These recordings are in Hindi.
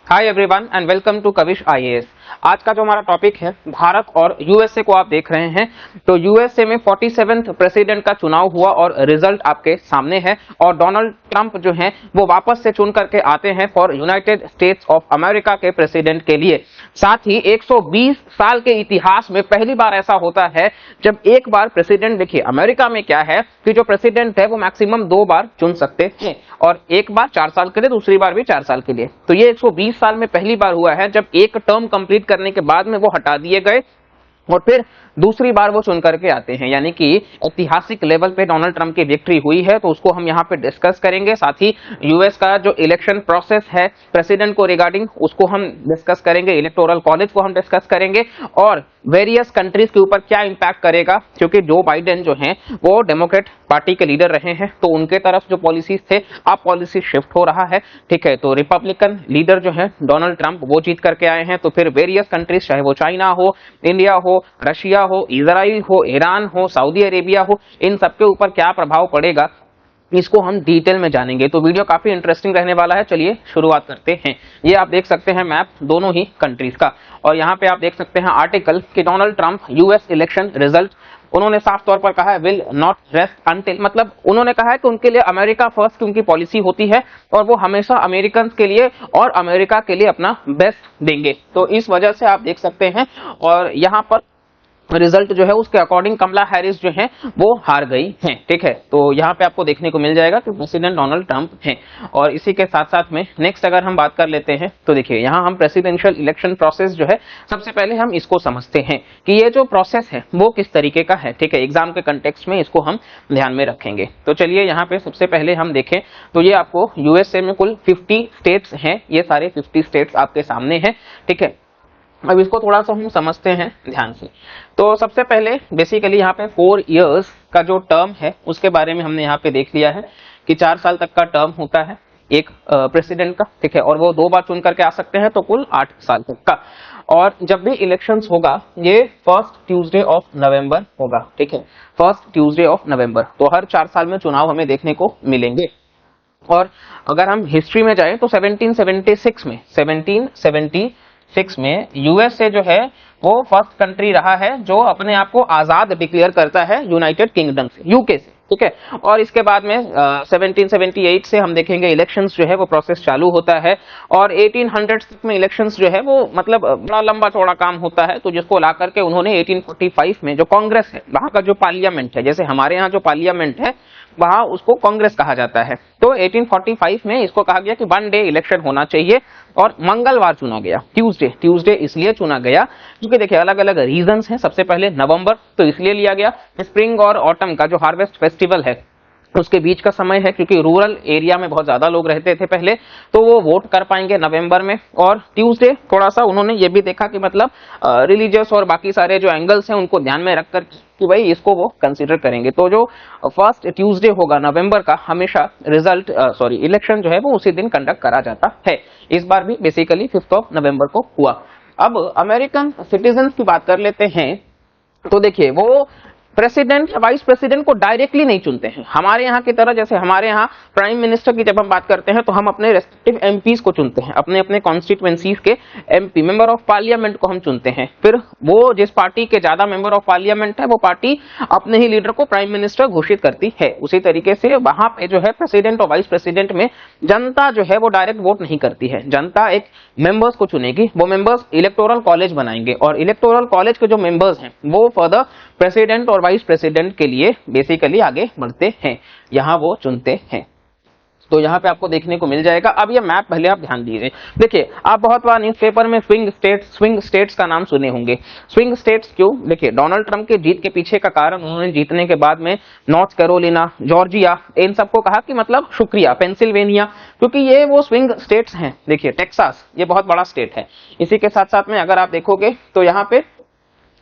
Hi everyone and welcome to Kavish IAS. आज का जो हमारा टॉपिक है भारत और यूएसए को आप देख रहे हैं। तो यूएसए में 47वें प्रेसिडेंट का चुनाव हुआ और रिजल्ट आपके सामने है और डोनाल्ड ट्रंप जो हैं वो वापस से चुन करके आते हैं for United states of America के प्रेसिडेंट के लिए। साथ ही 120 साल के इतिहास में पहली बार ऐसा होता है जब एक बार प्रेसिडेंट, देखिए अमेरिका में क्या है कि जो प्रेसिडेंट है वो मैक्सिमम 2 बार चुन सकते हैं और एक बार 4 साल के लिए, दूसरी बार भी 4 साल के लिए। तो ये 120 साल में पहली बार हुआ है जब एक टर्म कंप्लीट करने के बाद में वो हटा दिए गए और फिर दूसरी बार वो चुन करके आते हैं, यानी कि ऐतिहासिक लेवल पे डोनाल्ड ट्रंप की विक्ट्री हुई है। तो उसको हम यहाँ पे डिस्कस करेंगे। साथ ही यूएस का जो इलेक्शन प्रोसेस है प्रेसिडेंट को रिगार्डिंग उसको हम डिस्कस करेंगे, इलेक्टोरल कॉलेज को हम डिस्कस करेंगे और वेरियस कंट्रीज के ऊपर क्या इंपैक्ट करेगा, क्योंकि जो बाइडेन जो हैं वो डेमोक्रेट पार्टी के लीडर रहे हैं तो उनके तरफ जो पॉलिसीज थे अब पॉलिसी शिफ्ट हो रहा है। ठीक है, तो रिपब्लिकन लीडर जो है डोनाल्ड ट्रंप वो जीत करके आए हैं। तो फिर वेरियस कंट्रीज, चाहे वो चाइना हो, इंडिया हो, रशिया हो, इजराइल हो, ईरान हो, सऊदी अरेबिया हो, इन सबके ऊपर क्या प्रभाव पड़ेगा इसको हम डिटेल में जानेंगे। तो वीडियो काफी इंटरेस्टिंग रहने वाला है। चलिए शुरुआत करते हैं। ये आप देख सकते हैं मैप दोनों ही कंट्रीज का और यहाँ पे आप देख सकते हैं आर्टिकल कि Donald Trump US election result, उन्होंने साफ तौर पर कहा है विल नॉट रेस्ट अंटिल, मतलब उन्होंने कहा है कि उनके लिए अमेरिका फर्स्ट की उनकी पॉलिसी होती है और वो हमेशा अमेरिकन के लिए और अमेरिका के लिए अपना बेस्ट देंगे। तो इस वजह से आप देख सकते हैं और यहाँ पर रिजल्ट जो है उसके अकॉर्डिंग कमला हैरिस जो है वो हार गई हैं। ठीक है, तो यहाँ पे आपको देखने को मिल जाएगा कि प्रेसिडेंट डोनाल्ड ट्रंप हैं। और इसी के साथ साथ में नेक्स्ट अगर हम बात कर लेते हैं तो देखिए यहाँ हम प्रेसिडेंशियल इलेक्शन प्रोसेस जो है सबसे पहले हम इसको समझते हैं कि ये जो प्रोसेस है वो किस तरीके का है। ठीक है, एग्जाम के कंटेक्स्ट में इसको हम ध्यान में रखेंगे। तो चलिए यहाँ पे सबसे पहले हम देखें तो ये आपको यूएसए में कुल 50 स्टेट्स हैं, ये सारे 50 स्टेट्स आपके सामने हैं। ठीक है, अब इसको थोड़ा सा हम समझते हैं ध्यान से। तो सबसे पहले बेसिकली यहाँ पे 4 इयर्स का जो टर्म है उसके बारे में हमने यहाँ पे देख लिया है कि 4 साल तक का टर्म होता है एक प्रेसिडेंट का। ठीक है, और वो 2 बार चुन करके आ सकते हैं तो कुल 8 साल तक का। और जब भी इलेक्शंस होगा ये फर्स्ट ट्यूसडे ऑफ नवंबर होगा। ठीक है, फर्स्ट ट्यूसडे ऑफ नवंबर। तो हर 4 साल में चुनाव हमें देखने को मिलेंगे। और अगर हम हिस्ट्री में जाएं तो 1776 में यूएसए जो है वो फर्स्ट कंट्री रहा है जो अपने आप को आजाद डिक्लेयर करता है यूनाइटेड किंगडम से, यूके से। ठीक है, और इसके बाद में 1778 से हम देखेंगे इलेक्शंस जो है वो प्रोसेस चालू होता है और 1800 तक में इलेक्शंस जो है वो मतलब बड़ा लंबा चौड़ा काम होता है। तो जिसको ला करके उन्होंने 1845 में जो कांग्रेस है वहां का जो पार्लियामेंट है, जैसे हमारे यहाँ जो पार्लियामेंट है वहां उसको कांग्रेस कहा जाता है। तो 1845 में इसको कहा गया कि 1 डे इलेक्शन होना चाहिए और मंगलवार चुना गया, ट्यूसडे इसलिए चुना गया क्योंकि देखिए अलग अलग रीजंस हैं। सबसे पहले नवंबर तो इसलिए लिया गया, स्प्रिंग और ऑटम का जो हार्वेस्ट फेस्टिवल है उसके बीच का समय है, क्योंकि रूरल एरिया में बहुत ज्यादा लोग रहते थे पहले, तो वो वोट कर पाएंगे नवंबर में। और ट्यूसडे थोड़ा सा उन्होंने ये भी देखा कि मतलब रिलीजियस और बाकी सारे जो एंगल्स हैं उनको ध्यान में रखकर कि भाई इसको वो कंसीडर करेंगे। तो जो फर्स्ट ट्यूसडे होगा नवंबर का, हमेशा इलेक्शन जो है वो उसी दिन कंडक्ट करा जाता है। इस बार भी बेसिकली 5 नवंबर को हुआ। अब अमेरिकन सिटीजन की बात कर लेते हैं तो देखिए वो प्रेसिडेंट या वाइस प्रेसिडेंट को डायरेक्टली नहीं चुनते हैं हमारे यहाँ की तरह। जैसे हमारे यहाँ प्राइम मिनिस्टर की जब हम बात करते हैं तो हम अपने रेस्पेक्टिव एमपीज को चुनते हैं, अपने अपने कॉन्स्टिट्यूएंसीज के एमपी, मेंबर ऑफ पार्लियामेंट को हम चुनते हैं। फिर वो जिस पार्टी के ज्यादा मेंबर ऑफ पार्लियामेंट है वो पार्टी अपने ही लीडर को प्राइम मिनिस्टर घोषित करती है। उसी तरीके से वहां पे जो है प्रेसिडेंट और वाइस प्रेसिडेंट में जनता जो है वो डायरेक्ट वोट नहीं करती है, जनता एक मेंबर्स को चुनेगी। वो मेंबर्स इलेक्टोरल कॉलेज बनाएंगे और इलेक्टोरल कॉलेज के जो मेंबर्स हैं वो फर्दर प्रेसिडेंट और वाइस प्रेसिडेंट के लिए बेसिकली आगे बढ़ते हैं, यहां वो चुनते हैं। तो यहाँ पे आपको देखने को मिल जाएगा। अब ये मैप पहले आप ध्यान दीजिए। देखिए आप बहुत बार न्यूज़पेपर में स्विंग स्टेट्स का नाम सुने होंगे। स्विंग स्टेट्स क्यों? देखिए डोनाल्ड ट्रंप के जीत के पीछे का कारण, उन्होंने जीतने के बाद में नॉर्थ कैरोलिना, जॉर्जिया, इन सबको कहा कि मतलब शुक्रिया, पेंसिल्वेनिया, क्योंकि ये वो स्विंग स्टेट्स हैं। देखिए टेक्सास ये बहुत बड़ा स्टेट है। इसी के साथ साथ में अगर आप देखोगे तो यहाँ पे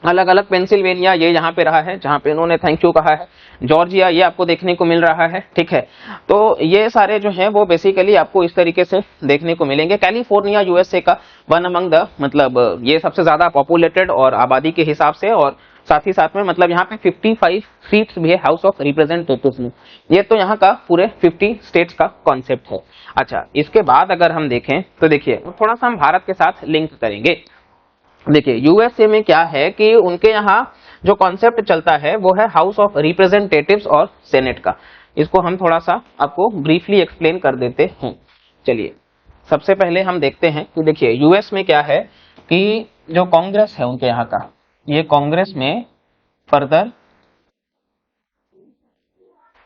अलग अलग, पेंसिल्वेनिया ये यहाँ पे रहा है जहाँ पे इन्होंने थैंक यू कहा है, जॉर्जिया ये आपको देखने को मिल रहा है। ठीक है, तो ये सारे जो हैं वो बेसिकली आपको इस तरीके से देखने को मिलेंगे। कैलिफोर्निया यूएसए का वन अमंग द, मतलब ये सबसे ज्यादा पॉपुलेटेड और आबादी के हिसाब से और साथ ही साथ में मतलब यहाँ पे 55 सीट्स भी है हाउस ऑफ रिप्रेजेंटेटिव्स में। ये तो यहाँ का पूरे 50 स्टेट्स का कॉन्सेप्ट है। अच्छा, इसके बाद अगर हम देखें तो देखिए थोड़ा सा हम भारत के साथ लिंक करेंगे। देखिए यूएसए में क्या है कि उनके यहाँ जो कॉन्सेप्ट चलता है वो है हाउस ऑफ रिप्रेजेंटेटिव्स और सेनेट का। इसको हम थोड़ा सा आपको ब्रीफली एक्सप्लेन कर देते हैं। चलिए सबसे पहले हम देखते हैं कि देखिए यूएस में क्या है कि जो कांग्रेस है उनके यहाँ का, ये कांग्रेस में फर्दर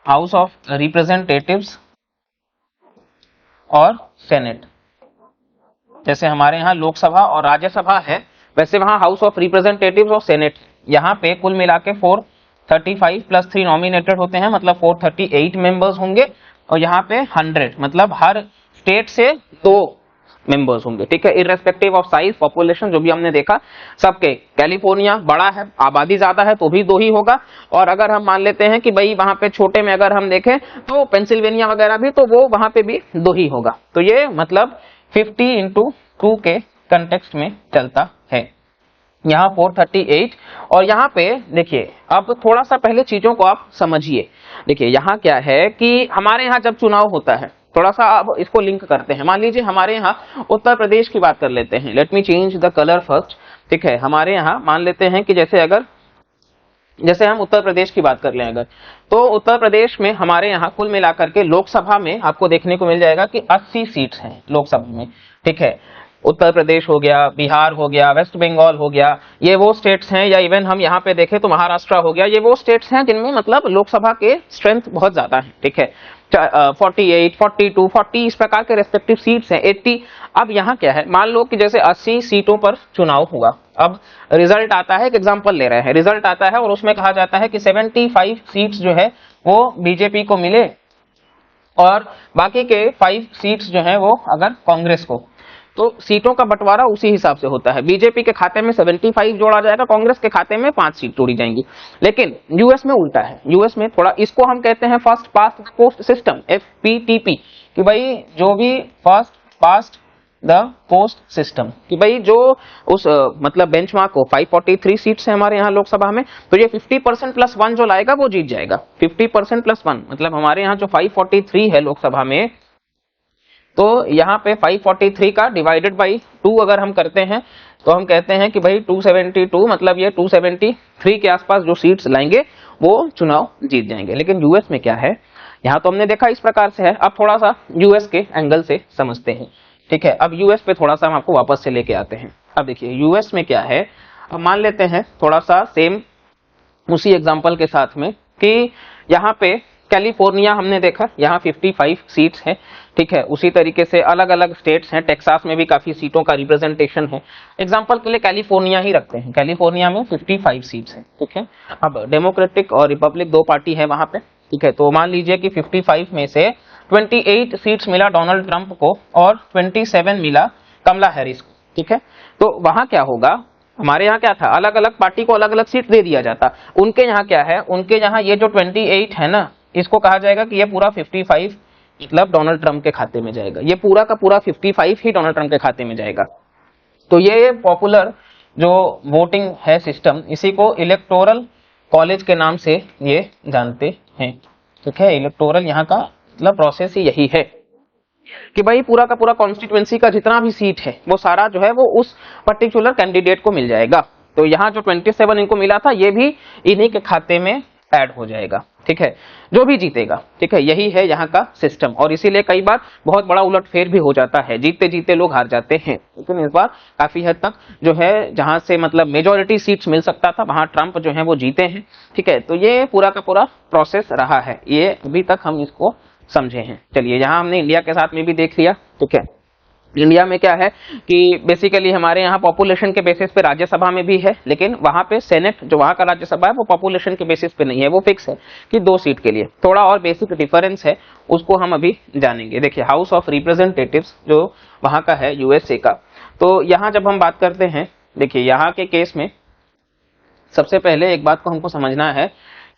हाउस ऑफ रिप्रेजेंटेटिव्स और सेनेट, जैसे हमारे यहाँ लोकसभा और राज्यसभा है वैसे वहां हाउस ऑफ रिप्रेजेंटेटिव्स और सेनेट, यहाँ पे कुल मिला के 435 प्लस 3 नॉमिनेटेड होते हैं, मतलब 438 मेंबर्स होंगे। और यहाँ पे 100 मतलब हर स्टेट से 2 मेंबर्स होंगे, ठीक है, इररेस्पेक्टिव ऑफ साइज पॉपुलेशन जो भी हमने देखा सबके। कैलिफोर्निया बड़ा है, आबादी ज्यादा है तो भी 2 ही होगा, और अगर हम मान लेते हैं कि भाई वहां पे छोटे में अगर हम देखें तो पेंसिल्वेनिया वगैरह भी, तो वो वहां पे भी 2 ही होगा। तो ये मतलब 50x2 के कंटेक्स्ट में चलता है। यहाँ 438 और यहाँ पे देखिए अब थोड़ा सा पहले चीजों को आप समझिए। देखिए यहाँ क्या है कि हमारे यहाँ जब चुनाव होता है, थोड़ा सा अब इसको लिंक करते हैं। मान लीजिए हमारे यहाँ उत्तर प्रदेश की बात कर लेते हैं। Let me change the colour first, ठीक है। हमारे यहाँ मान लेते हैं कि जैसे हम उत्तर प्रदेश की बात कर लें अगर, तो उत्तर प्रदेश में हमारे यहाँ कुल मिलाकर के लोकसभा में आपको देखने को मिल जाएगा कि 80 सीट्स हैं लोकसभा में, ठीक है। उत्तर प्रदेश हो गया, बिहार हो गया, वेस्ट बंगाल हो गया, ये वो स्टेट्स हैं, या इवन हम यहाँ पे देखें तो महाराष्ट्र हो गया, ये वो स्टेट्स हैं जिनमें मतलब लोकसभा के स्ट्रेंथ बहुत ज्यादा है, ठीक है। 48, 42, 40 इस प्रकार के रेस्पेक्टिव सीट्स हैं, 80। अब यहाँ क्या है, मान लो कि जैसे 80 सीटों पर चुनाव हुआ, अब रिजल्ट आता है, एक एग्जांपल ले रहे हैं, रिजल्ट आता है और उसमें कहा जाता है कि 75 सीट्स जो है वो बीजेपी को मिले और बाकी के 5 सीट्स जो है वो अगर कांग्रेस को, तो सीटों का बंटवारा उसी हिसाब से होता है। बीजेपी के खाते में 75 जोड़ा जाएगा, कांग्रेस के खाते में 5 सीट जोड़ी जाएंगी। लेकिन यूएस में उल्टा है, यूएस में थोड़ा इसको हम कहते हैं first past post system, FPTP, कि भाई जो भी first past the post system, कि भाई जो उस मतलब बेंचमार्क को 543 सीट्स है हमारे यहाँ लोकसभा में, तो ये 50% प्लस 1 जो लाएगा वो जीत जाएगा। 50% प्लस 1 मतलब हमारे यहाँ जो 543 है लोकसभा में, तो यहाँ पे 543 का डिवाइडेड बाई 2 अगर हम करते हैं तो हम कहते हैं कि भाई 272, मतलब ये 273 के आसपास जो सीट्स लाएंगे वो चुनाव जीत जाएंगे। लेकिन यूएस में क्या है, यहाँ तो हमने देखा इस प्रकार से है। अब थोड़ा सा यूएस के एंगल से समझते हैं, ठीक है। अब यूएस पे थोड़ा सा हम आपको वापस से लेके आते हैं। अब देखिए यूएस में क्या है, अब मान लेते हैं थोड़ा सा सेम उसी एग्जांपल के साथ में कि यहाँ पे कैलिफोर्निया हमने देखा, यहाँ 55 सीट्स हैं, ठीक है। उसी तरीके से अलग अलग स्टेट्स हैं, टेक्सास में भी काफी सीटों का रिप्रेजेंटेशन है। एग्जांपल के लिए कैलिफोर्निया ही रखते हैं, कैलिफोर्निया में 55 सीट्स हैं, ठीक है। अब डेमोक्रेटिक और रिपब्लिक 2 पार्टी है वहां पे, ठीक है। तो मान लीजिए कि 55 में से 28 सीट्स मिला डोनाल्ड ट्रंप को और 27 मिला कमला हैरिस को, ठीक है। तो वहां क्या होगा, हमारे यहाँ क्या था, अलग अलग पार्टी को अलग अलग सीट दे दिया जाता। उनके यहाँ क्या है, उनके यहाँ ये जो 28 है ना, इसको कहा जाएगा कि ये पूरा 55 मतलब डोनाल्ड ट्रंप के खाते में जाएगा, ये पूरा का पूरा 55 ही डोनाल्ड ट्रंप के खाते में जाएगा। तो ये पॉपुलर जो वोटिंग है सिस्टम, इसी को इलेक्टोरल कॉलेज के नाम से ये जानते हैं, ठीक है। इलेक्टोरल यहाँ का मतलब प्रोसेस ही यही है कि भाई पूरा का पूरा कॉन्स्टिट्यूएंसी का जितना भी सीट है वो सारा जो है वो उस पर्टिकुलर कैंडिडेट को मिल जाएगा। तो यहाँ जो 27 इनको मिला था ये भी इन्हीं के खाते में ऐड हो जाएगा, ठीक है, जो भी जीतेगा, ठीक है। यही है यहाँ का सिस्टम, और इसीलिए कई बार बहुत बड़ा उलटफेर भी हो जाता है, जीतते जीतते लोग हार जाते हैं। लेकिन इस बार काफी हद तक जो है जहां से मतलब मेजॉरिटी सीट्स मिल सकता था वहां ट्रंप जो है वो जीते हैं, ठीक है। तो ये पूरा का पूरा प्रोसेस रहा है, ये अभी तक हम इसको समझे हैं। चलिए यहाँ हमने इंडिया के साथ में भी देख लिया, ठीक है। इंडिया में क्या है कि बेसिकली हमारे यहाँ पॉपुलेशन के बेसिस पे राज्यसभा में भी है, लेकिन वहां पे सेनेट जो वहां का राज्यसभा है वो पॉपुलेशन के बेसिस पे नहीं है, वो फिक्स है कि 2 सीट के लिए। थोड़ा और बेसिक डिफरेंस है, उसको हम अभी जानेंगे। देखिए हाउस ऑफ रिप्रेजेंटेटिव्स जो वहां का है यूएसए का, तो यहाँ जब हम बात करते हैं, देखिए यहाँ के केस में सबसे पहले एक बात को हमको समझना है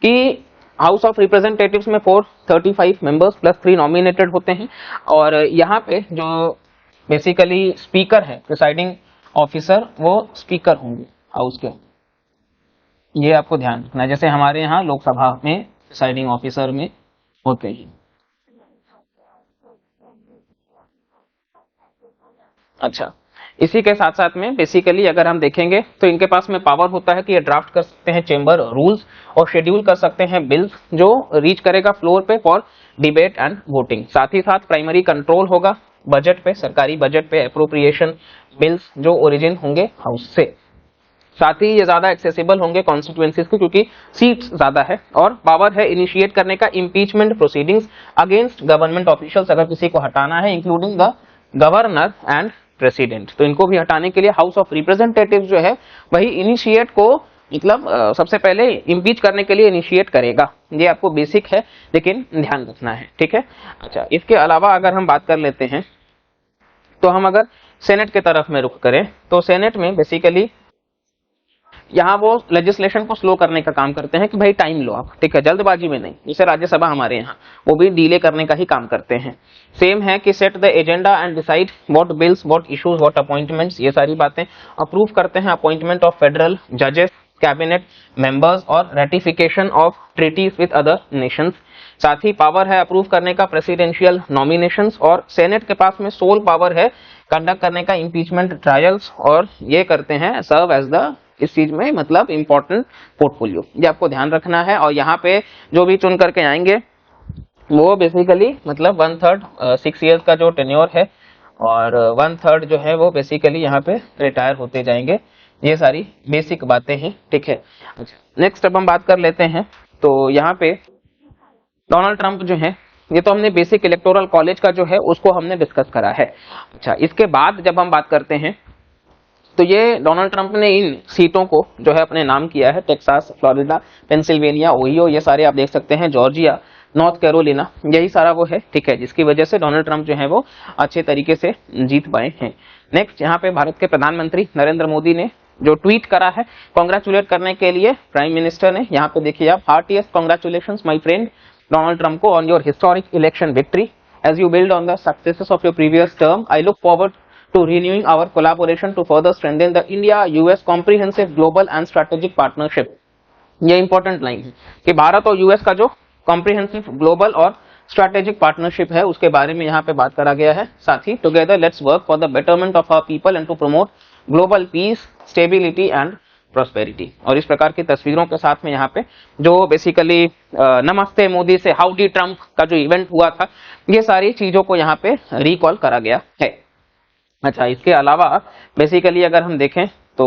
कि हाउस ऑफ रिप्रेजेंटेटिव्स में 435 मेंबर्स प्लस 3 नॉमिनेटेड होते हैं, और यहाँ पे जो बेसिकली स्पीकर है, प्रिसाइडिंग ऑफिसर, वो स्पीकर होंगे हाउस के, ये आपको ध्यान रखना है, जैसे हमारे यहाँ लोकसभा में प्रिसाइडिंग ऑफिसर में होते हैं। अच्छा, इसी के साथ साथ में बेसिकली अगर हम देखेंगे तो इनके पास में पावर होता है कि ये ड्राफ्ट कर सकते हैं चेंबर रूल्स और शेड्यूल कर सकते हैं बिल्स जो रीच करेगा फ्लोर पे फॉर डिबेट एंड वोटिंग। साथ ही साथ प्राइमरी कंट्रोल होगा बजट पे, सरकारी बजट पे, अप्रोप्रिएशन बिल्स जो ओरिजिन होंगे हाउस से। साथ ही ये ज्यादा एक्सेसिबल होंगे कॉन्स्टिट्यूएंसीज को क्योंकि सीट्स ज्यादा है, और पावर है इनिशिएट करने का impeachment proceedings against government officials अगर किसी को हटाना है, including the governor and president. तो इनको भी हटाने के लिए हाउस ऑफ रिप्रेजेंटेटिव जो है वही इनिशिएट को मतलब सबसे पहले इम्पीच करने के लिए इनिशिएट करेगा। ये आपको बेसिक है लेकिन ध्यान रखना है, ठीक है। अच्छा, इसके अलावा अगर हम बात कर लेते हैं तो हम अगर सेनेट के तरफ में रुख करें तो सेनेट में बेसिकली यहाँ वो लेजिस्लेशन को स्लो करने का काम करते हैं कि भाई टाइम लो आप, ठीक है, जल्दबाजी में नहीं। जैसे राज्यसभा हमारे यहाँ वो भी डिले करने का ही काम करते हैं। सेम है कि set the agenda and decide what bills, what issues, what appointments, ये सारी बातें अप्रूव करते हैं। अपॉइंटमेंट ऑफ फेडरल जजेस, कैबिनेट मेंबर्स और ratification of treaties with other nations. साथ ही पावर है अप्रूव करने का प्रेसिडेंशियल नॉमिनेशंस, और सेनेट के पास में सोल पावर है कंडक्ट करने का इम्पीचमेंट ट्रायल्स, और ये करते हैं सर्व एज द इस चीज में मतलब इंपॉर्टेंट पोर्टफोलियो। ये आपको ध्यान रखना है। और यहाँ पे जो भी चुन करके आएंगे वो बेसिकली मतलब 1/3 6 ईयर्स का जो टेन्योर है, और 1/3 जो है वो बेसिकली यहाँ पे रिटायर होते जाएंगे। ये सारी बेसिक बातें हैं, ठीक है। अच्छा, नेक्स्ट अब हम बात कर लेते हैं तो यहाँ पे डोनाल्ड ट्रंप जो है, ये तो हमने बेसिक इलेक्टोरल कॉलेज का जो है उसको हमने डिस्कस करा है। अच्छा, इसके बाद जब हम बात करते हैं तो ये डोनाल्ड ट्रंप ने इन सीटों को जो है अपने नाम किया है, टेक्सास, फ्लोरिडा, पेंसिल्वेनिया, ओहियो, ये सारे आप देख सकते हैं, जॉर्जिया, नॉर्थ कैरोलिना, यही सारा वो है, ठीक है, जिसकी वजह से डोनाल्ड ट्रंप जो है वो अच्छे तरीके से जीत पाए हैं। नेक्स्ट, यहाँ पे भारत के प्रधानमंत्री नरेंद्र मोदी ने जो ट्वीट करा है कॉन्ग्रेचुलेट करने के लिए प्राइम मिनिस्टर ने, यहाँ पे देखिए आप, heartiest congratulations my friend Donald Trump को on your historic election victory as you build on the successes of your previous term. I look forward to renewing our collaboration to further strengthen the India-US comprehensive global and strategic partnership। ये इंपॉर्टेंट लाइन है कि भारत और यूएस का जो कॉम्प्रिहेंसिव ग्लोबल और स्ट्रैटेजिक पार्टनरशिप है उसके बारे में यहाँ पे बात करा गया है। साथ ही together let's work for the betterment of our people and to promote global peace, stability and prosperity. और इस प्रकार की तस्वीरों के साथ में यहाँ पे जो बेसिकली नमस्ते मोदी से हाउडी ट्रंप का जो इवेंट हुआ था, ये सारी चीजों को यहाँ पे रिकॉल करा गया है। अच्छा, इसके अलावा बेसिकली अगर हम देखें तो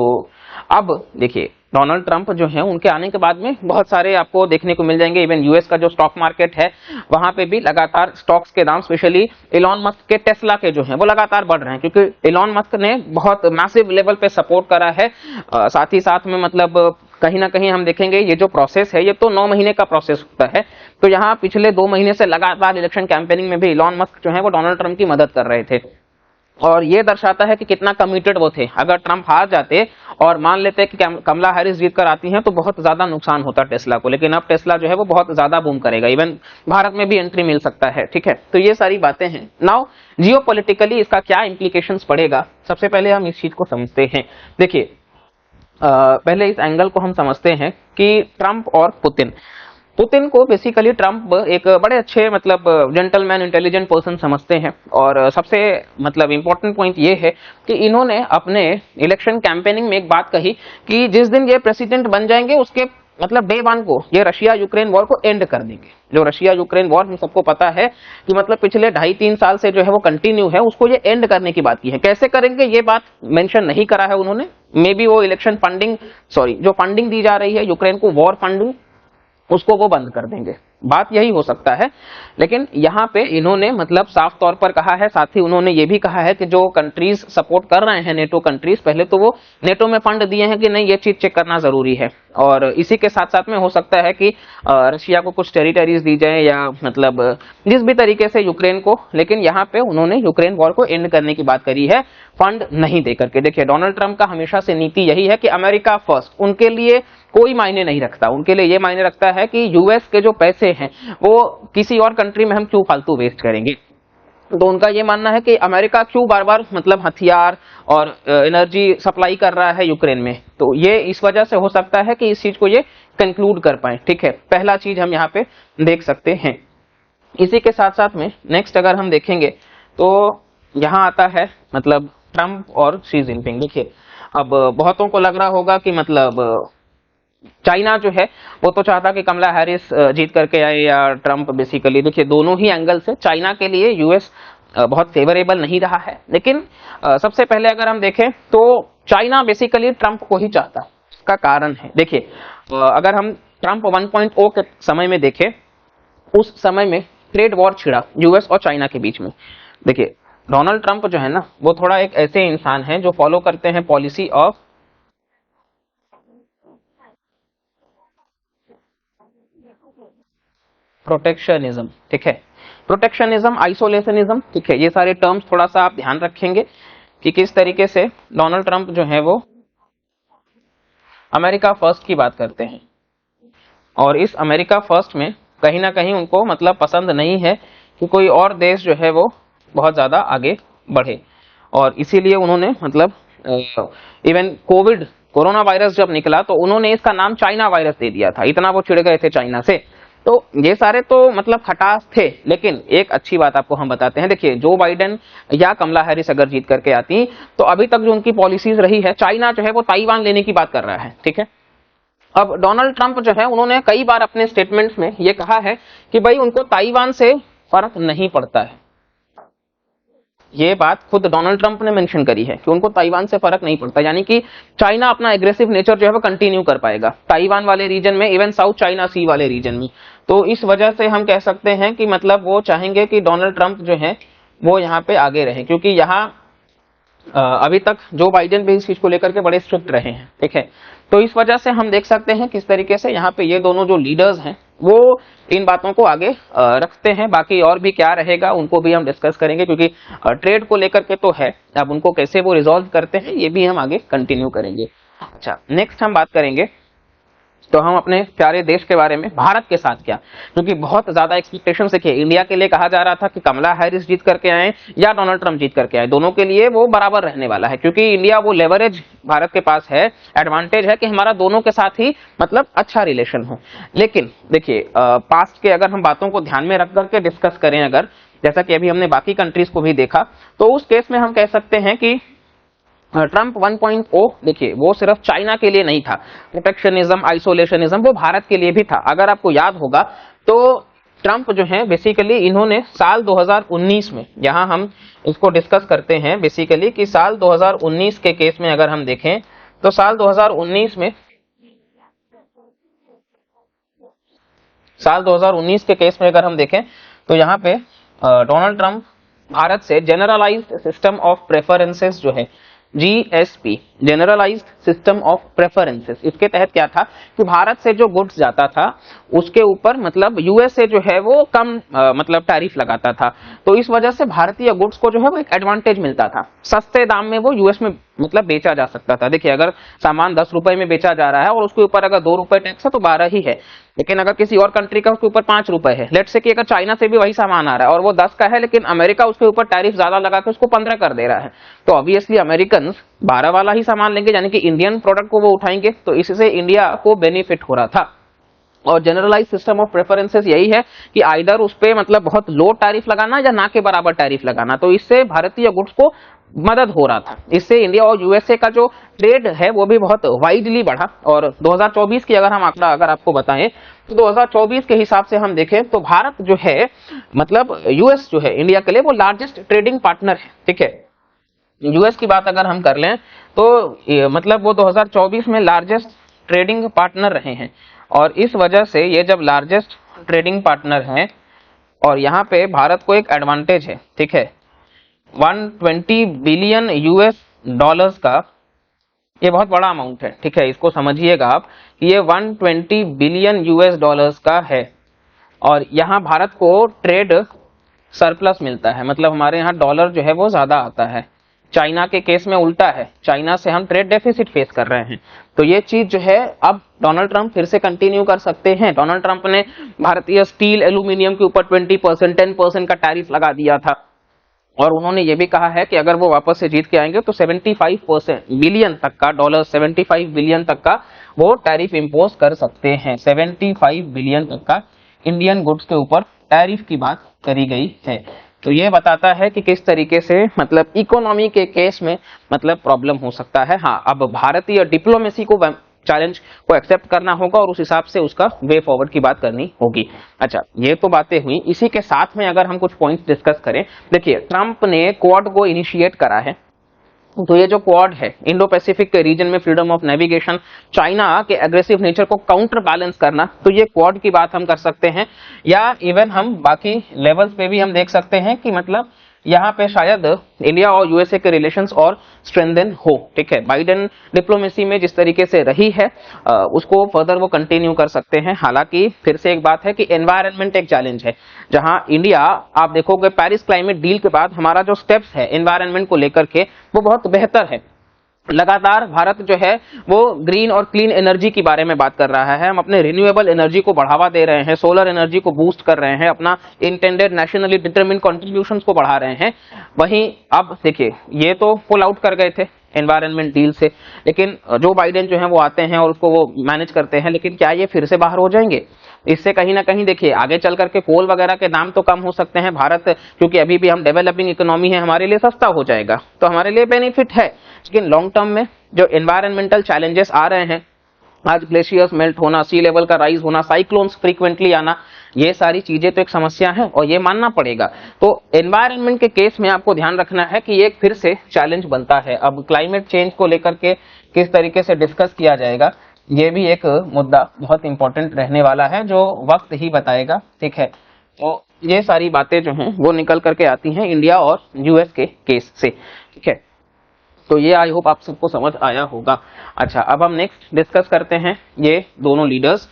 अब देखिए डोनाल्ड ट्रंप जो है उनके आने के बाद में बहुत सारे आपको देखने को मिल जाएंगे। इवन यूएस का जो स्टॉक मार्केट है वहां पे भी लगातार स्टॉक्स के दाम, स्पेशली इलॉन मस्क के टेस्ला के जो हैं वो लगातार बढ़ रहे हैं, क्योंकि इलॉन मस्क ने बहुत मैसिव लेवल पे सपोर्ट करा है। साथ ही साथ में मतलब कहीं ना कहीं हम देखेंगे ये जो प्रोसेस है ये तो 9 महीने का प्रोसेस होता है, तो यहाँ पिछले 2 महीने से लगातार इलेक्शन कैंपेनिंग में भी इलॉन मस्क जो है वो डोनाल्ड ट्रंप की मदद कर रहे थे, और ये दर्शाता है कि कितना कमिटेड वो थे। अगर ट्रंप हार जाते और मान लेते कि कमला हैरिस जीत कर आती हैं तो बहुत ज्यादा नुकसान होता टेस्ला को, लेकिन अब टेस्ला जो है वो बहुत ज्यादा बूम करेगा, इवन भारत में भी एंट्री मिल सकता है, ठीक है। तो ये सारी बातें हैं। नाउ जियोपॉलिटिकली इसका क्या इंप्लीकेशंस पड़ेगा, सबसे पहले हम इस चीज को समझते हैं। देखिए पहले इस एंगल को हम समझते हैं कि ट्रंप और पुतिन को बेसिकली ट्रंप एक बड़े अच्छे मतलब जेंटलमैन, इंटेलिजेंट पर्सन समझते हैं, और सबसे मतलब इंपॉर्टेंट पॉइंट ये है कि इन्होंने अपने इलेक्शन कैंपेनिंग में एक बात कही कि जिस दिन ये प्रेसिडेंट बन जाएंगे उसके मतलब डे 1 को ये रशिया यूक्रेन वॉर को एंड कर देंगे। जो रशिया यूक्रेन वॉर हम सबको पता है कि मतलब पिछले 2.5-3 साल से जो है वो कंटिन्यू है, उसको ये एंड करने की बात की है। कैसे करेंगे ये बात मेंशन नहीं करा है उन्होंने। मे बी वो इलेक्शन फंडिंग, जो फंडिंग दी जा रही है यूक्रेन को, वॉर फंडिंग, उसको वो बंद कर देंगे, बात यही हो सकता है। लेकिन यहाँ पे इन्होंने मतलब साफ तौर पर कहा है, साथ ही उन्होंने ये भी कहा है कि जो कंट्रीज सपोर्ट कर रहे हैं नेटो कंट्रीज, पहले तो वो नेटो में फंड दिए हैं कि नहीं, ये चीज चेक करना जरूरी है। और इसी के साथ साथ में हो सकता है कि रशिया को कुछ टेरिटरीज दी जाए या मतलब जिस भी तरीके से यूक्रेन को, लेकिन यहाँ पे उन्होंने यूक्रेन वॉर को एंड करने की बात करी है, फंड नहीं दे करके। देखिए डोनाल्ड ट्रंप का हमेशा से नीति यही है कि अमेरिका फर्स्ट, उनके लिए कोई मायने नहीं रखता, उनके लिए ये मायने रखता है कि यूएस के जो पैसे हैं वो किसी और कंट्री में हम क्यों फालतू वेस्ट करेंगे। तो उनका ये मानना है कि अमेरिका क्यों बार बार मतलब हथियार और एनर्जी सप्लाई कर रहा है यूक्रेन में, तो ये इस वजह से हो सकता है कि इस चीज को ये कंक्लूड कर पाए। ठीक है, पहला चीज हम यहाँ पे देख सकते हैं। इसी के साथ साथ में नेक्स्ट अगर हम देखेंगे तो यहाँ आता है मतलब ट्रम्प और शी जिनपिंग। देखिए अब बहुतों को लग रहा होगा कि मतलब चाइना जो है वो तो चाहता कि कमला हैरिस जीत करके आए या ट्रम्प, बेसिकली देखिए दोनों ही एंगल से चाइना के लिए यूएस बहुत फेवरेबल नहीं रहा है। लेकिन सबसे पहले अगर हम देखें तो चाइना बेसिकली ट्रम्प को ही चाहता है। इसका कारण है, देखिए अगर हम ट्रम्प 1.0 के समय में देखें, उस समय में ट्रेड वॉर छिड़ा यूएस और चाइना के बीच में। देखिए डोनाल्ड ट्रम्प जो है ना वो थोड़ा एक ऐसे इंसान है जो फॉलो करते हैं पॉलिसी ऑफ प्रोटेक्शनिज्म। ठीक है, प्रोटेक्शनिज्म, आइसोलेशनिज्म, ठीक है, ये सारे टर्म्स थोड़ा सा आप ध्यान रखेंगे कि किस तरीके से डोनाल्ड ट्रम्प जो है वो अमेरिका फर्स्ट की बात करते हैं। और इस अमेरिका फर्स्ट में कहीं ना कहीं उनको मतलब पसंद नहीं है कि कोई और देश जो है वो बहुत ज्यादा आगे बढ़े। और इसीलिए उन्होंने मतलब इवन कोरोना वायरस जब निकला तो उन्होंने इसका नाम चाइना वायरस दे दिया था, इतना वो चिढ़ गए थे चाइना से। तो ये सारे तो मतलब खटास थे। लेकिन एक अच्छी बात आपको हम बताते हैं, देखिए जो बाइडेन या कमला हैरिस अगर जीत करके आती तो अभी तक जो उनकी पॉलिसीज रही है, चाइना जो है वो ताइवान लेने की बात कर रहा है। ठीक है, अब डोनाल्ड ट्रंप जो है उन्होंने कई बार अपने स्टेटमेंट्स में ये कहा है कि भाई उनको ताइवान से फर्क नहीं पड़ता है। ये बात खुद डोनाल्ड ट्रंप ने मेंशन करी है कि उनको ताइवान से फर्क नहीं पड़ता, यानी कि चाइना अपना एग्रेसिव नेचर जो है वो कंटिन्यू कर पाएगा ताइवान वाले रीजन में, इवन साउथ चाइना सी वाले रीजन में। तो इस वजह से हम कह सकते हैं कि मतलब वो चाहेंगे कि डोनाल्ड ट्रंप जो है वो यहाँ पे आगे रहे, क्योंकि यहाँ अभी तक जो बाइडेन भी इस चीज को लेकर के बड़े स्ट्रिक्ट रहे हैं। ठीक है, तो इस वजह से हम देख सकते हैं किस तरीके से यहाँ पे ये दोनों जो लीडर्स हैं वो इन बातों को आगे रखते हैं। बाकी और भी क्या रहेगा उनको भी हम डिस्कस करेंगे, क्योंकि ट्रेड को लेकर के तो है, अब उनको कैसे वो रिजॉल्व करते हैं ये भी हम आगे कंटिन्यू करेंगे। अच्छा, नेक्स्ट हम बात करेंगे तो हम अपने प्यारे देश के बारे में, भारत के साथ क्या, क्योंकि बहुत ज्यादा एक्सपेक्टेशन देखिए इंडिया के लिए कहा जा रहा था कि कमला हैरिस जीत करके आए या डोनाल्ड ट्रंप जीत करके आए, दोनों के लिए वो बराबर रहने वाला है, क्योंकि इंडिया वो लेवरेज भारत के पास है, एडवांटेज है कि हमारा दोनों के साथ ही मतलब अच्छा रिलेशन हो। लेकिन देखिए पास्ट के अगर हम बातों को ध्यान में रख करके डिस्कस करें, अगर जैसा कि अभी हमने बाकी कंट्रीज को भी देखा, तो उस केस में हम कह सकते हैं कि ट्रंप 1.0 देखिए वो सिर्फ चाइना के लिए नहीं था, प्रोटेक्शनिज्म, आइसोलेशनिज्म वो भारत के लिए भी था। अगर आपको याद होगा तो ट्रंप जो है बेसिकली इन्होंने साल 2019 में, यहां हम इसको डिस्कस करते हैं बेसिकली कि साल 2019 के केस में अगर हम देखें तो साल 2019 के केस में अगर हम देखें तो यहाँ पे डोनाल्ड ट्रंप भारत से जनरलाइज्ड सिस्टम ऑफ प्रेफरेंसेस जो है GSP, generalised system of preferences, इसके तहत क्या था कि भारत से जो गुड्स जाता था उसके ऊपर मतलब यूएसए जो है वो कम मतलब टैरिफ लगाता था। तो इस वजह से भारतीय गुड्स को जो है वो एक एडवांटेज मिलता था, सस्ते दाम में वो यूएस में मतलब बेचा जा सकता था। देखिए अगर सामान 10 रुपए में बेचा जा रहा है और उसके ऊपर अगर 2 रुपए टैक्स है तो 12 ही है, लेकिन अगर किसी और कंट्री का उसके ऊपर 5 रुपए है, लेट से कि अगर चाइना से भी वही सामान आ रहा है और वो 10 का है लेकिन अमेरिका उसके ऊपर टैरिफ ज्यादा लगा के उसको 15 कर दे रहा है, तो ऑब्वियसली अमेरिकन 12 वाला ही सामान लेंगे, यानी कि इंडियन प्रोडक्ट को वो उठाएंगे। तो इससे इंडिया को बेनिफिट हो रहा था। और जनरलाइज सिस्टम ऑफ प्रेफरेंसेस यही है कि आइदर उस पे मतलब बहुत लो टैरिफ लगाना या ना के बराबर टैरिफ लगाना, तो इससे भारतीय गुड्स को मदद हो रहा था। इससे इंडिया और यूएसए का जो ट्रेड है वो भी बहुत वाइडली बढ़ा। और 2024 की अगर हम आंकड़ा अगर आपको बताएं तो 2024 के हिसाब से हम देखें तो भारत जो है मतलब यूएस जो है इंडिया के लिए वो लार्जेस्ट ट्रेडिंग पार्टनर है। ठीक है, यूएस की बात अगर हम कर लें तो मतलब वो 2024 में लार्जेस्ट ट्रेडिंग पार्टनर रहे हैं। और इस वजह से ये जब लार्जेस्ट ट्रेडिंग पार्टनर हैं और यहाँ पे भारत को एक एडवांटेज है, ठीक है, 120 बिलियन यूएस डॉलर्स का, ये बहुत बड़ा अमाउंट है। ठीक है, इसको समझिएगा आप कि ये 120 बिलियन यूएस डॉलर्स का है और यहाँ भारत को ट्रेड सरप्लस मिलता है, मतलब हमारे यहाँ डॉलर जो है वो ज्यादा आता है। चाइना के केस में उल्टा है, चाइना से हम ट्रेड डेफिसिट फेस कर रहे हैं। तो ये चीज जो है अब डोनाल्ड ट्रंप फिर से कंटिन्यू कर सकते हैं। डोनाल्ड ट्रंप ने भारतीय स्टील एल्यूमिनियम के ऊपर 20% 10% का टैरिफ लगा दिया था, और उन्होंने ये भी कहा है कि अगर वो वापस से जीत के आएंगे तो 75% बिलियन तक का डॉलर 75 बिलियन तक का वो टैरिफ इंपोज कर सकते हैं। 75 बिलियन तक का इंडियन गुड्स के ऊपर टैरिफ की बात करी गई है। तो ये बताता है कि किस तरीके से मतलब इकोनॉमी के केस में मतलब प्रॉब्लम हो सकता है। हाँ, अब भारतीय डिप्लोमेसी को चैलेंज को एक्सेप्ट करना होगा और उस हिसाब से उसका वे फॉरवर्ड की बात करनी होगी। अच्छा, ये तो बातें हुई। इसी के साथ में अगर हम कुछ पॉइंट्स डिस्कस करें, देखिए ट्रंप ने क्वाड को इनिशिएट करा है। तो ये जो क्वाड है, इंडो पैसिफिक के रीजन में फ्रीडम ऑफ नेविगेशन, चाइना के एग्रेसिव नेचर को काउंटर बैलेंस करना, तो ये क्वाड की बात हम कर सकते हैं। या इवन हम बाकी लेवल्स पे भी हम देख सकते हैं कि मतलब यहाँ पे शायद इंडिया और यूएसए के रिलेशंस और स्ट्रेंथन हो। ठीक है, बाइडेन डिप्लोमेसी में जिस तरीके से रही है उसको फर्दर वो कंटिन्यू कर सकते हैं। हालांकि फिर से एक बात है कि एनवायरनमेंट एक चैलेंज है, जहां इंडिया, आप देखोगे पेरिस क्लाइमेट डील के बाद हमारा जो स्टेप्स है एनवायरनमेंट को लेकर के वो बहुत बेहतर है। लगातार भारत जो है वो ग्रीन और क्लीन एनर्जी के बारे में बात कर रहा है। हम अपने रिन्यूएबल एनर्जी को बढ़ावा दे रहे हैं, सोलर एनर्जी को बूस्ट कर रहे हैं, अपना इंटेंडेड नेशनली डिटरमिन्ड कंट्रीब्यूशंस को बढ़ा रहे हैं। वहीं अब देखिए, ये तो पुल आउट कर गए थे एनवायरनमेंट डील से, लेकिन जो बाइडेन जो है वो आते हैं और उसको वो मैनेज करते हैं, लेकिन क्या ये फिर से बाहर हो जाएंगे? इससे कहीं ना कहीं देखिए आगे चल करके कोल वगैरह के दाम तो कम हो सकते हैं। भारत क्योंकि अभी भी हम डेवलपिंग इकोनॉमी है, हमारे लिए सस्ता हो जाएगा, तो हमारे लिए बेनिफिट है। लेकिन लॉन्ग टर्म में जो एनवायरमेंटल चैलेंजेस आ रहे हैं, आज ग्लेशियर्स मेल्ट होना, सी लेवल का राइज होना, साइक्लोन्स फ्रीक्वेंटली आना, ये सारी चीजें तो एक समस्या है और ये मानना पड़ेगा। तो एनवायरनमेंट के केस में आपको ध्यान रखना है कि ये फिर से चैलेंज बनता है। अब क्लाइमेट चेंज को लेकर के किस तरीके से डिस्कस किया जाएगा, ये भी एक मुद्दा बहुत इंपॉर्टेंट रहने वाला है, जो वक्त ही बताएगा। ठीक है, तो ये सारी बातें जो हैं वो निकल करके आती हैं इंडिया और यूएस के केस से। ठीक है, तो ये आई होप आप सबको समझ आया होगा। अच्छा, अब हम नेक्स्ट डिस्कस करते हैं ये दोनों लीडर्स।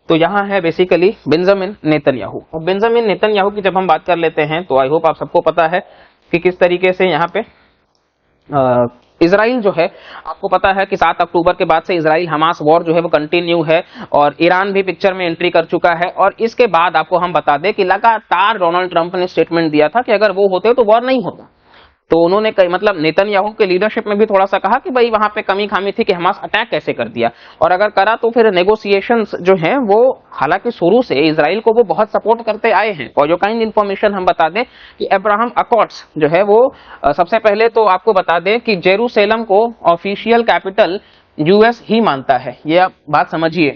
तो यहाँ है बेसिकली बेंजामिन नेतन्याहू। और बेंजामिन नेतन्याहू की जब हम बात कर लेते हैं तो आई होप आप सबको पता है कि किस तरीके से यहाँ पे इजराइल जो है, आपको पता है कि 7 अक्टूबर के बाद से इजराइल हमास वॉर जो है वो कंटिन्यू है और ईरान भी पिक्चर में एंट्री कर चुका है। और इसके बाद आपको हम बता दें कि लगातार डोनाल्ड ट्रंप ने स्टेटमेंट दिया था कि अगर वो होते तो वॉर नहीं होता। तो उन्होंने मतलब नेतन्याहू के लीडरशिप में भी थोड़ा सा कहा कि भाई वहां पे कमी खामी थी कि हमास अटैक कैसे कर दिया, और अगर करा तो फिर नेगोशिएशंस जो हैं वो, हालांकि शुरू से इजराइल को वो बहुत सपोर्ट करते आए हैं। और जो काइंड इंफॉर्मेशन हम बता दें कि अब्राहम अकॉर्ड्स जो है वो सबसे पहले तो आपको बता दें कि जेरूसलम को ऑफिशियल कैपिटल यूएस ही मानता है। ये आप बात समझिए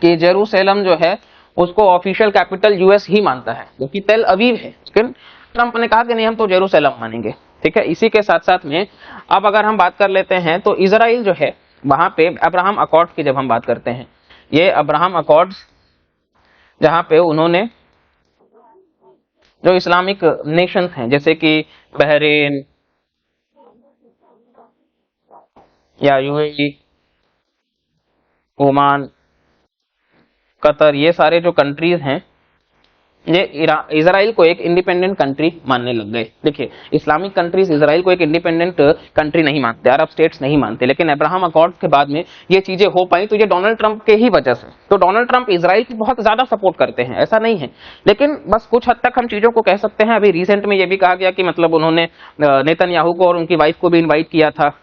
कि जेरूसलम जो है उसको ऑफिशियल कैपिटल यूएस ही मानता है, जो कि तेल अवीव है। लेकिन ट्रंप ने कहा कि नहीं, हम तो जेरूसलम मानेंगे। ठीक है, इसी के साथ साथ में अब अगर हम बात कर लेते हैं तो इजराइल जो है वहां पे अब्राहम अकॉर्ड्स की जब हम बात करते हैं, ये अब्राहम अकॉर्ड्स जहां पे उन्होंने जो इस्लामिक नेशंस हैं जैसे कि बहरीन या यूएई, ओमान, कतर, ये सारे जो कंट्रीज हैं ये इजराइल को एक इंडिपेंडेंट कंट्री मानने लग गए। देखिए, इस्लामिक कंट्रीज इजराइल को एक इंडिपेंडेंट कंट्री नहीं मानते, अरब स्टेट्स नहीं मानते, लेकिन अब्राहम अकॉर्ड्स के बाद में ये चीजें हो पाई तो ये डोनाल्ड ट्रंप के ही वजह से। तो डोनाल्ड ट्रंप इजराइल की बहुत ज्यादा सपोर्ट करते हैं, ऐसा नहीं है, लेकिन बस कुछ हद तक हम चीजों को कह सकते हैं। अभी रिसेंट में ये भी कहा गया कि मतलब उन्होंने नेतन्याहू को और उनकी वाइफ को भी इन्वाइट किया था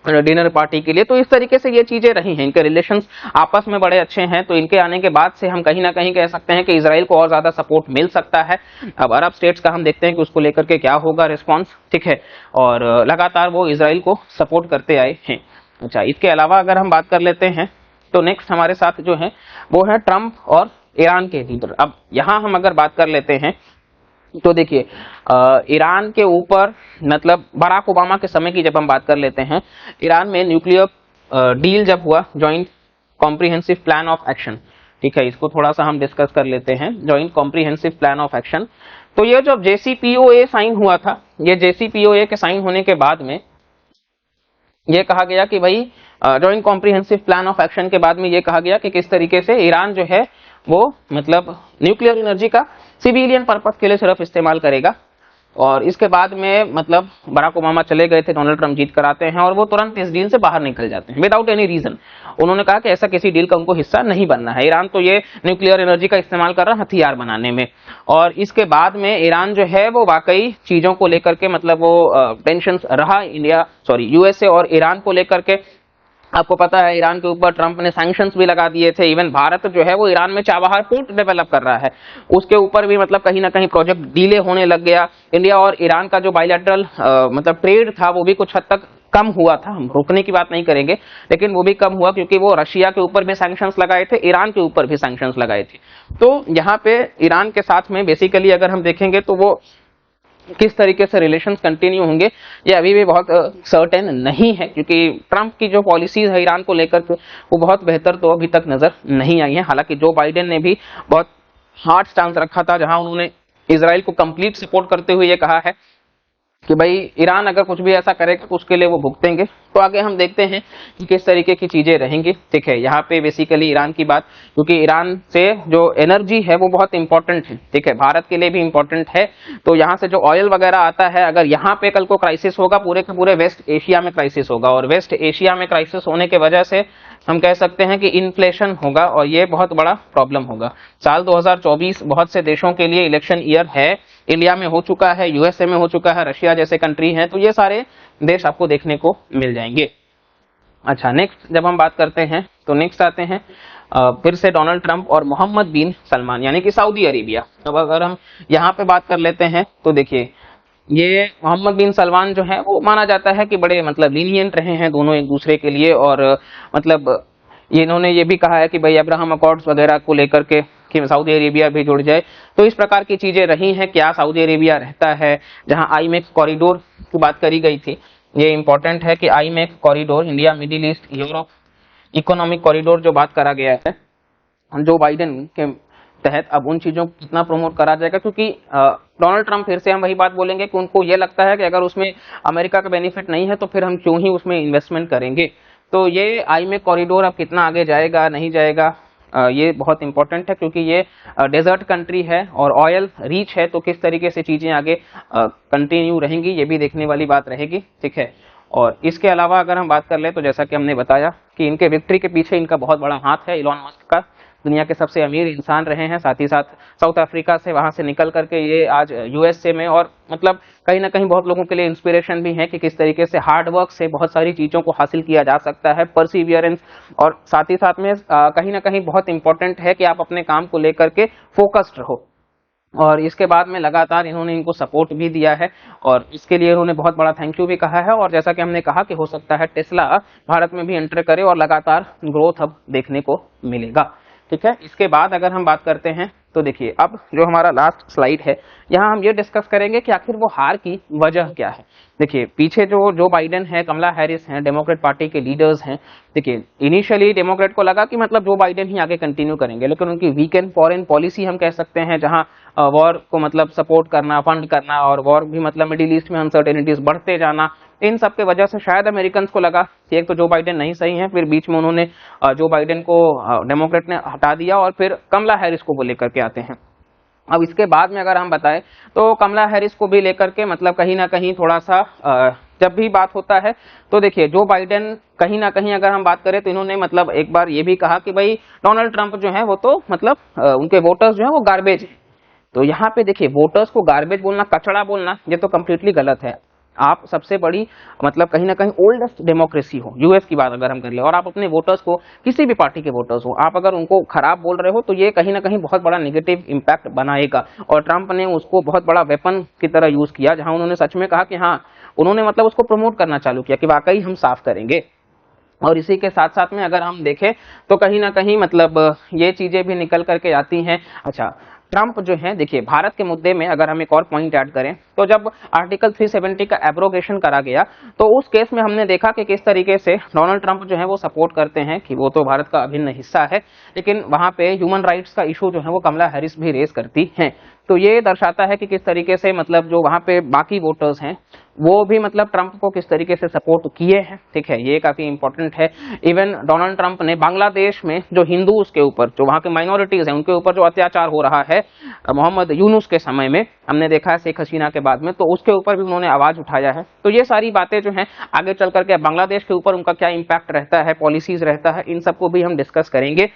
डिनर पार्टी के लिए। तो इस तरीके से ये चीजें रही हैं, इनके रिलेशंस आपस में बड़े अच्छे हैं। तो इनके आने के बाद से हम कहीं ना कहीं कह सकते हैं कि इजराइल को और ज्यादा सपोर्ट मिल सकता है। अब अरब स्टेट्स का हम देखते हैं कि उसको लेकर के क्या होगा रिस्पॉन्स। ठीक है, और लगातार वो इजराइल को सपोर्ट करते आए हैं। अच्छा, इसके अलावा अगर हम बात कर लेते हैं तो नेक्स्ट हमारे साथ जो है वो है ट्रंप और ईरान के लीडर। अब यहां हम अगर बात कर लेते हैं तो देखिए, ईरान के ऊपर मतलब बराक ओबामा के समय की जब हम बात कर लेते हैं, ईरान में न्यूक्लियर डील जब हुआ, joint comprehensive plan of action. ठीक है, इसको थोड़ा सा हम डिस्कस कर लेते हैं, joint comprehensive plan of action. तो ये जब JCPOA साइन हुआ था, ये JCPOA के साइन होने के बाद में ये कहा गया कि भाई joint comprehensive plan of action के बाद में ये कहा गया कि किस तरीके से ईरान जो है वो मतलब न्यूक्लियर एनर्जी का सिविलियन पर्पस के लिए सिर्फ इस्तेमाल करेगा और इसके बाद में मतलब बराक ओबामा चले गए थे, डोनाल्ड ट्रंप जीत कर आते हैं और वो तुरंत इस डील से बाहर निकल जाते हैं विदाउट एनी रीजन। उन्होंने कहा कि ऐसा किसी डील का उनको हिस्सा नहीं बनना है। ईरान तो ये न्यूक्लियर एनर्जी का इस्तेमाल कर रहा है हथियार बनाने में, और इसके बाद में ईरान जो है वो वाकई चीजों को लेकर के मतलब वो टेंशन रहा यूएसए और ईरान को लेकर के। आपको पता है ईरान के ऊपर ट्रंप ने सैंक्शंस भी लगा दिए थे। इवन भारत जो है वो ईरान में चाबहार पोर्ट डेवलप कर रहा है, उसके ऊपर भी मतलब कहीं ना कहीं प्रोजेक्ट डिले होने लग गया। इंडिया और ईरान का जो बायलैटरल मतलब ट्रेड था वो भी कुछ हद तक कम हुआ था। हम रोकने की बात नहीं करेंगे, लेकिन वो भी कम हुआ क्योंकि वो रशिया के ऊपर भी सैंक्शंस लगाए थे, ईरान के ऊपर भी सैंक्शंस लगाए थे। तो यहाँ पे ईरान के साथ में बेसिकली अगर हम देखेंगे तो वो किस तरीके से रिलेशंस कंटिन्यू होंगे ये अभी भी बहुत सर्टेन नहीं है, क्योंकि ट्रंप की जो पॉलिसीज है ईरान को लेकर के वो बहुत बेहतर तो अभी तक नजर नहीं आई है। हालांकि जो बाइडेन ने भी बहुत हार्ड स्टांस रखा था, जहां उन्होंने इजराइल को कंप्लीट सपोर्ट करते हुए ये कहा है कि भाई ईरान अगर कुछ भी ऐसा करेगा तो उसके लिए वो भुगतेंगे। तो आगे हम देखते हैं कि किस तरीके की चीजें रहेंगी। ठीक है, यहाँ पे बेसिकली ईरान की बात, क्योंकि ईरान से जो एनर्जी है वो बहुत इंपॉर्टेंट है। ठीक है, भारत के लिए भी इंपॉर्टेंट है। तो यहाँ से जो ऑयल वगैरह आता है, अगर यहाँ पे कल को क्राइसिस होगा, पूरे के पूरे वेस्ट एशिया में क्राइसिस होगा, और वेस्ट एशिया में क्राइसिस होने के वजह से हम कह सकते हैं कि इन्फ्लेशन होगा और ये बहुत बड़ा प्रॉब्लम होगा। साल 2024 बहुत से देशों के लिए इलेक्शन ईयर है। इंडिया में हो चुका है, यूएसए में हो चुका है, रशिया जैसे कंट्री हैं, तो ये सारे देश आपको देखने को मिल जाएंगे। अच्छा, नेक्स्ट जब हम बात करते हैं तो नेक्स्ट आते हैं फिर से डोनाल्ड ट्रंप और मोहम्मद बिन सलमान यानी कि सऊदी अरेबिया। अब अगर हम यहाँ पे बात कर लेते हैं तो देखिए ये मोहम्मद बिन सलमान जो है वो माना जाता है कि बड़े मतलब लीनियंट रहे हैं दोनों एक दूसरे के लिए, और मतलब इन्होंने ये भी कहा है कि भाई अब्राहम अकॉर्ड्स वगैरह को लेकर के कि सऊदी अरेबिया भी जुड़ जाए। तो इस प्रकार की चीजें रही हैं। क्या सऊदी अरेबिया रहता है, जहां आईमेक्स कॉरिडोर की बात करी गई थी, ये इंपॉर्टेंट है कि IMEC corridor India Middle East Europe economic corridor जो बात करा गया है जो बाइडेन के तहत, अब उन चीजों को कितना प्रमोट करा जाएगा, क्योंकि डोनाल्ड ट्रंप फिर से हम वही बात बोलेंगे कि उनको ये लगता है कि अगर उसमें अमेरिका का बेनिफिट नहीं है तो फिर हम क्यों ही उसमें इन्वेस्टमेंट करेंगे। तो ये आईमेक कॉरिडोर अब कितना आगे जाएगा नहीं जाएगा ये बहुत इंपॉर्टेंट है, क्योंकि ये डेजर्ट कंट्री है और ऑयल रिच है, तो किस तरीके से चीजें आगे कंटिन्यू रहेंगी ये भी देखने वाली बात रहेगी। ठीक है, और इसके अलावा अगर हम बात कर ले तो जैसा कि हमने बताया कि इनके विक्ट्री के पीछे इनका बहुत बड़ा हाथ है, इलॉन मस्क का। दुनिया के सबसे अमीर इंसान रहे हैं, साथ ही साथ साउथ अफ्रीका से वहां से निकल करके ये आज यूएसए में, और मतलब कहीं ना कहीं बहुत लोगों के लिए इंस्पिरेशन भी है कि किस तरीके से हार्ड वर्क से बहुत सारी चीजों को हासिल किया जा सकता है, परसिवियरेंस, और साथ ही साथ में कहीं ना कहीं बहुत इंपॉर्टेंट है कि आप अपने काम को लेकर के फोकस्ड रहो। और इसके बाद में लगातार इन्होंने इनको सपोर्ट भी दिया है और इसके लिए उन्होंने बहुत बड़ा थैंक यू भी कहा है। और जैसा कि हमने कहा कि हो सकता है टेस्ला भारत में भी एंटर करे और लगातार ग्रोथ अब देखने को मिलेगा। ठीक है, इसके बाद अगर हम बात करते हैं तो देखिए अब जो हमारा लास्ट स्लाइड है यहाँ हम ये डिस्कस करेंगे कि आखिर वो हार की वजह क्या है। देखिए पीछे जो बाइडेन है, कमला हैरिस हैं, डेमोक्रेट पार्टी के लीडर्स हैं। देखिए इनिशियली डेमोक्रेट को लगा कि मतलब जो बाइडेन ही आगे कंटिन्यू करेंगे, लेकिन उनकी वीक एंड फॉरेन पॉलिसी हम कह सकते हैं, जहां वॉर को मतलब सपोर्ट करना, फंड करना, और वॉर भी मतलब मिडिल ईस्ट में अनसर्टेनिटीज बढ़ते जाना, इन सब के वजह से शायद अमेरिकन को लगा कि एक तो जो बाइडेन नहीं सही है, फिर बीच में उन्होंने जो बाइडेन को डेमोक्रेट ने हटा दिया और फिर कमला हैरिस को वो लेकर के आते हैं। अब इसके बाद में अगर हम बताएं तो कमला हैरिस को भी लेकर के मतलब कहीं ना कहीं थोड़ा सा जब भी बात होता है तो देखिए जो बाइडेन कहीं ना कहीं अगर हम बात करें तो इन्होंने मतलब एक बार ये भी कहा कि भाई डोनाल्ड ट्रंप जो है वो तो मतलब उनके वोटर्स जो है वो गार्बेज है। तो यहाँ पे देखिए वोटर्स को गार्बेज बोलना, कचड़ा बोलना, ये तो कम्प्लीटली गलत है। आप सबसे बड़ी मतलब कहीं ना कहीं ओल्डेस्ट डेमोक्रेसी हो, यूएस की बात अगर हम कर ले, और आप अपने वोटर्स को, किसी भी पार्टी के वोटर्स हो, आप अगर उनको खराब बोल रहे हो तो ये कहीं ना कहीं बहुत बड़ा नेगेटिव इंपैक्ट बनाएगा। और ट्रंप ने उसको बहुत बड़ा वेपन की तरह यूज किया, जहां उन्होंने सच में कहा कि हाँ, उन्होंने मतलब उसको प्रमोट करना चालू किया कि वाकई हम साफ करेंगे। और इसी के साथ साथ में अगर हम देखें तो कहीं ना कहीं मतलब ये चीजें भी निकल करके आती हैं। अच्छा, ट्रंप जो है देखिए भारत के मुद्दे में अगर हम एक और पॉइंट ऐड करें तो जब आर्टिकल 370 का एब्रोगेशन करा गया तो उस केस में हमने देखा कि किस तरीके से डोनाल्ड ट्रंप जो है वो सपोर्ट करते हैं कि वो तो भारत का अभिन्न हिस्सा है, लेकिन वहां पे ह्यूमन राइट्स का इशू जो है वो कमला हैरिस भी रेज करती हैं। तो ये दर्शाता है कि किस तरीके से मतलब जो वहां पे बाकी वोटर्स हैं वो भी मतलब ट्रंप को किस तरीके से सपोर्ट किए हैं, ठीक है, ये काफी इंपॉर्टेंट है। इवन डोनाल्ड ट्रंप ने बांग्लादेश में जो हिंदूज के ऊपर, जो वहां के माइनॉरिटीज हैं, उनके ऊपर जो अत्याचार हो रहा है मोहम्मद यूनुस के समय में, हमने देखा है शेख हसीना के बाद में, तो उसके ऊपर भी उन्होंने आवाज उठाया है। तो ये सारी बातें जो हैं आगे चल करके बांग्लादेश के ऊपर उनका क्या इम्पैक्ट रहता है, पॉलिसीज रहता है, इन सबको भी हम डिस्कस करेंगे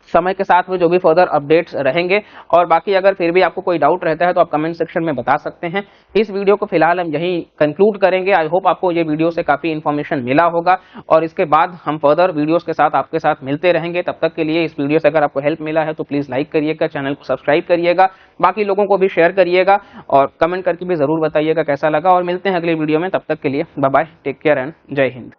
समय के साथ में जो भी फर्दर अपडेट्स रहेंगे। और बाकी अगर फिर भी आपको कोई डाउट रहता है तो आप कमेंट सेक्शन में बता सकते हैं। इस वीडियो को फिलहाल हम यहीं कंक्लूड करेंगे। आई होप आपको ये वीडियो से काफी इन्फॉर्मेशन मिला होगा और इसके बाद हम फर्दर वीडियोस के साथ आपके साथ मिलते रहेंगे। तब तक के लिए इस वीडियो से अगर आपको हेल्प मिला है तो प्लीज लाइक करिएगा, चैनल को सब्सक्राइब करिएगा, बाकी लोगों को भी शेयर करिएगा और कमेंट करके भी जरूर बताइएगा कैसा लगा। और मिलते हैं अगली वीडियो में, तब तक के लिए bye bye, take care and जय हिंद।